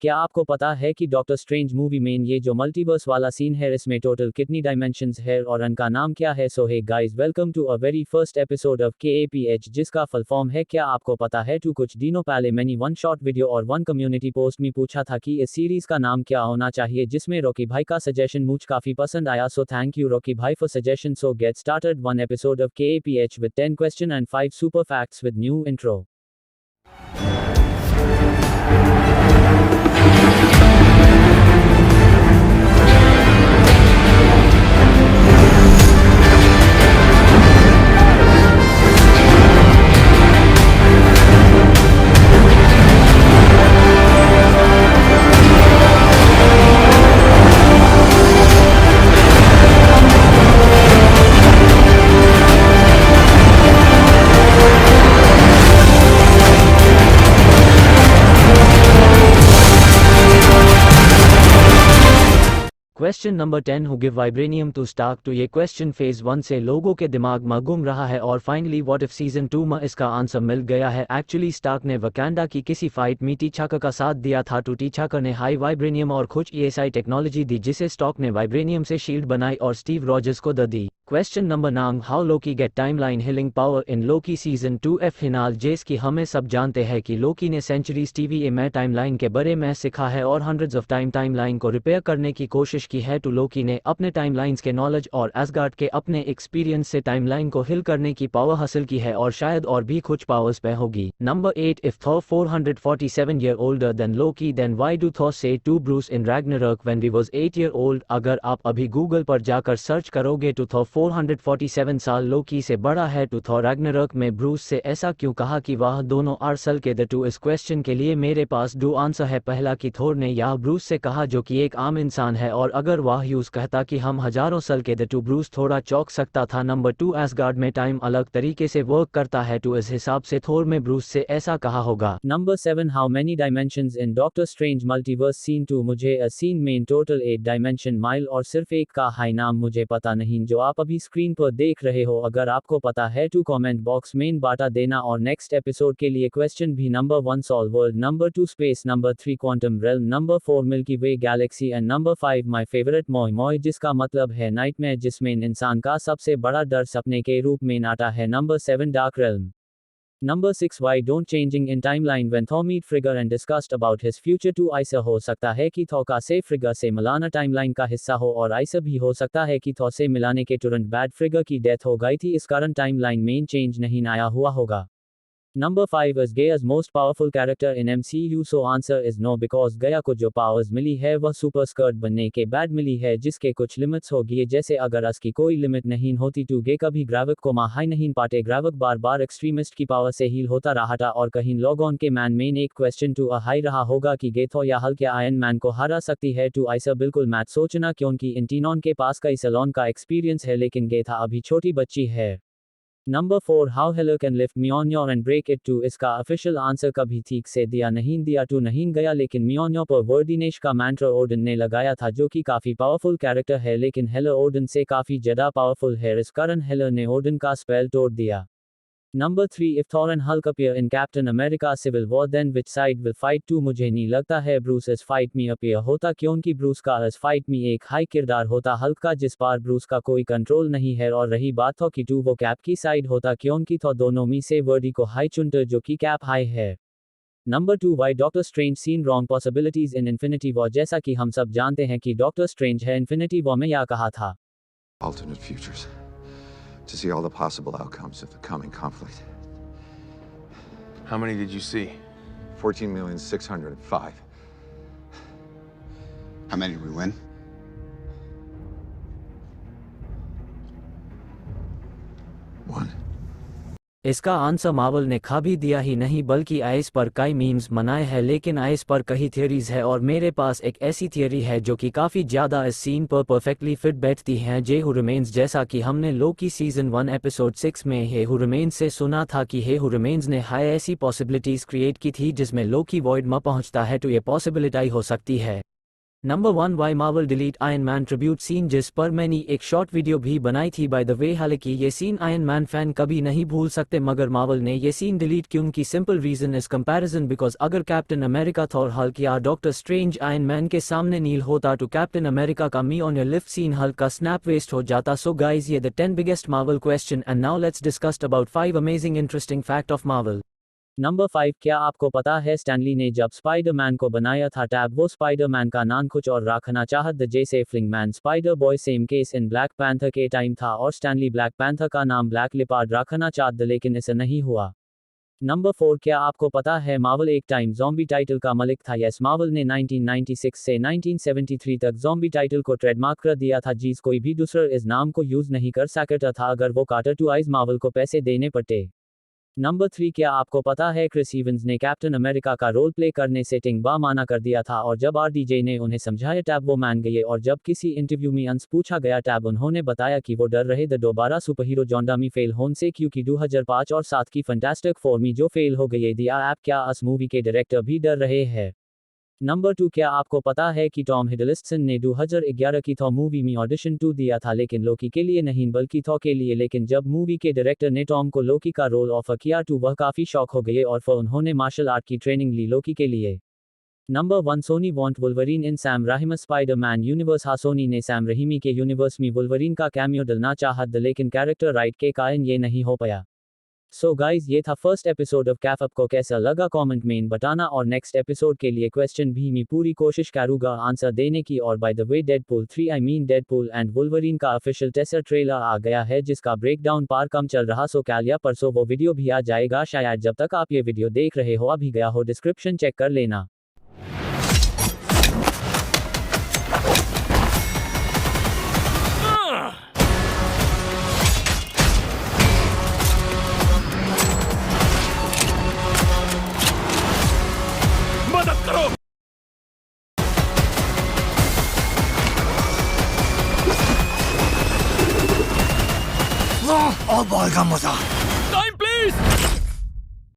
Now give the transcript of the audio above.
क्या आपको पता है कि डॉक्टर स्ट्रेंज मूवी में ये जो मल्टीवर्स वाला सीन है इसमें टोटल कितनी डायमेंशंस है और उनका नाम क्या है? So hey guys, welcome to a very first episode of KAPH, जिसका फुल फॉर्म है क्या आपको पता है। टू कुछ दिनों पहले मैंने वन शॉर्ट वीडियो और वन कम्युनिटी पोस्ट में पूछा था कि इस सीरीज का नाम क्या होना चाहिए, जिसमें रॉकी भाई का सजेशन मुझे काफी पसंद आया। सो थैंक यू रॉकी भाई for suggestion. So get started one episode of KAPH with 10 question and 5 super facts with new intro. Question number 10, who give vibranium to Stark too. ये question phase 1 से लोगों के दिमाग में घूम रहा है और फाइनली व्हाट इफ सीजन 2 में इसका आंसर मिल गया है। एक्चुअली स्टार्क ने वकांडा की किसी फाइट में टीचाका का साथ दिया था। तो टीचाका ने हाई वाइब्रेनियम और कुछ ESI टेक्नोलॉजी दी, जिसे स्टॉक ने वाइब्रेनियम से शील्ड बनाई और स्टीव रॉजर्स को दी। Question number 9, how Loki get timeline healing power in Loki season 2 F finale. जैसे कि हमें सब जानते हैं कि लोकी ने सेंचुरीज TVA में टाइमलाइन के बारे में सीखा है और हंड्रेड्स ऑफ टाइमलाइन को रिपेयर करने की कोशिश की है। तो लोकी ने अपने टाइमलाइंस के नॉलेज और एसगार्ड के अपने एक्सपीरियंस से टाइमलाइन को हिल करने की पावर हासिल की है और शायद और भी कुछ पावर्स पे होगी। Number 8, if Thor 447 year older than Loki then why do Thor say to Bruce in Ragnarok when he was 8 year old. अगर आप अभी गूगल पर जाकर सर्च करोगे तो थॉर 447 साल लोकी से बड़ा है। तो थॉर रैग्नारोक में ब्रूस से ऐसा क्यों कहा कि वह दोनों अरसल के द टू। इस क्वेश्चन के लिए मेरे पास दो आंसर है। पहला कि थोर ने यह ब्रूस से कहा जो कि एक आम इंसान है, और अगर वह यूज कहता कि हम हजारों साल के द टू ब्रूस थोड़ा चौंक सकता था। नंबर 2, एसगार्ड में टाइम अलग तरीके से वर्क करता है, तो इस हिसाब से थोर में ब्रूस से ऐसा कहा होगा। Number 7, how many dimensions in Doctor Strange multiverse scene 2। मुझे अ सीन में इन टोटल 8 डायमेंशन माइल और सिर्फ एक का हाई नाम मुझे पता नहीं, जो आप अभी स्क्रीन पर देख रहे हो। अगर आपको पता है तो कमेंट बॉक्स में बता देना और नेक्स्ट एपिसोड के लिए क्वेश्चन भी। Number 1, soul world. Number 2, space. Number 3, quantum realm. Number 4, Milky Way galaxy. And number 5, my favourite Moy Moy, जिसका मतलब है नाइटमेयर, जिसमें इंसान का सबसे बड़ा डर सपने के रूप में आता है। Number 7, dark realm. Number 6, why don't changing in timeline when Thor meet Frigga and discussed about his future too. ऐसा हो सकता है कि थॉर का से फ्रिगर से मिलाना टाइमलाइन का हिस्सा हो, और ऐसा भी हो सकता है कि थॉर से मिलाने के तुरंत बाद फ्रिगर की डेथ हो गई थी, इस कारण टाइमलाइन में चेंज नहीं आया हुआ होगा। Number 5, is Gaia's most powerful character in MCU? So answer is no, because Gaia को जो पावर्स मिली है वह सुपर स्कर्ट बनने के बाद मिली है, जिसके कुछ लिमिट्स होगी। जैसे अगर उसकी कोई लिमिट नहीं होती तो गे कभी ग्राविक को मार नहीं पाते। ग्राविक बार बार एक्सट्रीमिस्ट की पावर से हील होता रहा था, और कहीं लोगों के मैन में एक क्वेश्चन टू हाई रहा होगा कि गे थो या हल्क या आयरन मैन को हरा सकती है। तो ऐसा बिल्कुल मैच सोचना, क्योंकि इंटीनॉन के पास कई सैलून का एक्सपीरियंस है, लेकिन गे था अभी छोटी बच्ची है। Number 4, how Hela can lift म्योन्यो एंड ब्रेक इट टू। इसका ऑफिशियल आंसर कभी ठीक से दिया तो नहीं गया, लेकिन म्योन्यो पर वर्डिनेश का मैंट्र ओडन ने लगाया था, जो कि काफी पावरफुल कैरेक्टर है, लेकिन हेलर ओडन से काफी ज्यादा पावरफुल है, इस कारण हेलर ने ओडन का स्पेल तोड़ दिया। Number 3, if Thor and Hulk appear in Captain America Civil War then which side will fight too. मुझे नहीं लगता है ब्रूस इस फाइट में अपीयर होता, क्योंकि ब्रूस का इस फाइट में एक हाई किरदार होता हल्क का, जिस पर ब्रूस का कोई कंट्रोल नहीं है। और रही बात थो कि टू, वो कैप की साइड होता, क्योंकि थो दोनों में से वर्डी को हाई चुनकर, जो कि कैप हाई है। Number 2, why Doctor Strange seen wrong possibilities in Infinity War. जैसा कि हम सब जानते हैं कि डॉक्टर स्ट्रेंज है इन्फिनिटी वॉर में या कहा था alternate futures to see all the possible outcomes of the coming conflict. How many did you see? 14,605,000. How many did we win? 1. इसका आंसर मार्वल ने खा भी दिया ही नहीं, बल्कि आइस पर कई मीम्स बनाए हैं, लेकिन आइस पर कई थियरीज है, और मेरे पास एक ऐसी थियरी है जो कि काफ़ी ज़्यादा इस सीन पर परफेक्टली फिट बैठती है। जे हु रिमेन्स। जैसा कि हमने लोकी सीजन 1 एपिसोड 6 में हे हु रिमेन्स से सुना था कि हे हु रिमेन्स ने हाई ऐसी पॉसिबिलिटीज़ क्रिएट की थी जिसमें लोकी वॉइड में पहुंचता है, तो ये पॉसिबिलिटी हो सकती है। Number 1 why Marvel delete Iron Man tribute scene, जिस पर मैंने एक शॉर्ट वीडियो भी बनाई थी बाय द वे। हालांकि ये सीन आयरन मैन फैन कभी नहीं भूल सकते, मगर मार्वल ने ये सीन डिलीट क्यों की simple reason is comparison, because अगर कैप्टन अमेरिका, थॉर, हल्क या डॉक्टर स्ट्रेंज आयरन मैन के सामने नील होता तो कैप्टन अमेरिका का me on your left scene Hulk का स्नैप वेस्ट हो जाता। सो गाइज, ये the 10 biggest Marvel question and now let's discuss about 5 amazing interesting fact of Marvel. Number 5, क्या आपको पता है स्टैनली ने जब स्पाइडरमैन को बनाया था टैब वो स्पाइडरमैन का नाम कुछ और रखना चाहत द जैसे flying man spider boy. Same case in Black Panther के टाइम था और स्टैनली ब्लैक पैंथर का नाम ब्लैक लिपार्ड रखना चाहत लेकिन ऐसा नहीं हुआ। नंबर 4, क्या आपको पता है मार्वल एक टाइम ज़ॉम्बी टाइटल का मालिक था। यस, मार्वल ने 1996 से 1973 तक ज़ॉम्बी टाइटल को ट्रेडमार्क कर दिया था, जिस कोई भी दूसरा इस नाम को यूज़ नहीं कर सकता था अगर वो कार्टर टू आइज मार्वल को पैसे देने पड़ते। नंबर 3, क्या आपको पता है क्रिस इवंस ने कैप्टन अमेरिका का रोल प्ले करने से टिंग माना कर दिया था और जब RDJ ने उन्हें समझाया टैब वो मान गए और जब किसी इंटरव्यू में अंस पूछा गया टैब उन्होंने बताया कि वो डर रहे द दोबारा सुपरहीरो जॉन्डा में फेल होने से, क्योंकि 2005 और 7 की फैंटास्टिक फोर में जो फेल हो गई दिया ऐप क्या अस मूवी के डायरेक्टर भी डर रहे हैं। नंबर 2, क्या आपको पता है कि टॉम हिडलस्टन ने 2011 की थॉर मूवी में ऑडिशन 2 दिया था लेकिन लोकी के लिए नहीं बल्कि थॉर के लिए, लेकिन जब मूवी के डायरेक्टर ने टॉम को लोकी का रोल ऑफर किया तो वह काफ़ी शॉक हो गए और फिर उन्होंने मार्शल आर्ट की ट्रेनिंग ली लोकी के लिए। नंबर 1, सोनी वांट वुल्वरीन इन सैम राहिमी स्पाइडरमैन यूनिवर्स। हाँ, सोनी ने सैम रहीमी के यूनिवर्स में वुल्वरीन का कैमियो डलना चाहत लेकिन कैरेक्टर राइट के कारण ये नहीं हो पाया। सो गाइज, ये था फर्स्ट एपिसोड ऑफ कैफ। आपको कैसा लगा कमेंट में बताना और नेक्स्ट एपिसोड के लिए क्वेश्चन भी मैं पूरी कोशिश करूंगा आंसर देने की। और by the way, Deadpool 3 I mean Deadpool and Wolverine का ऑफिशियल टीजर ट्रेलर आ गया है जिसका ब्रेकडाउन पार कम चल रहा, सो कल या परसों वो वीडियो भी आ जाएगा शायद। जब तक आप ये वीडियो देख रहे हो अभी गया हो डिस्क्रिप्शन चेक कर लेना। और बॉल का मजा। Time please.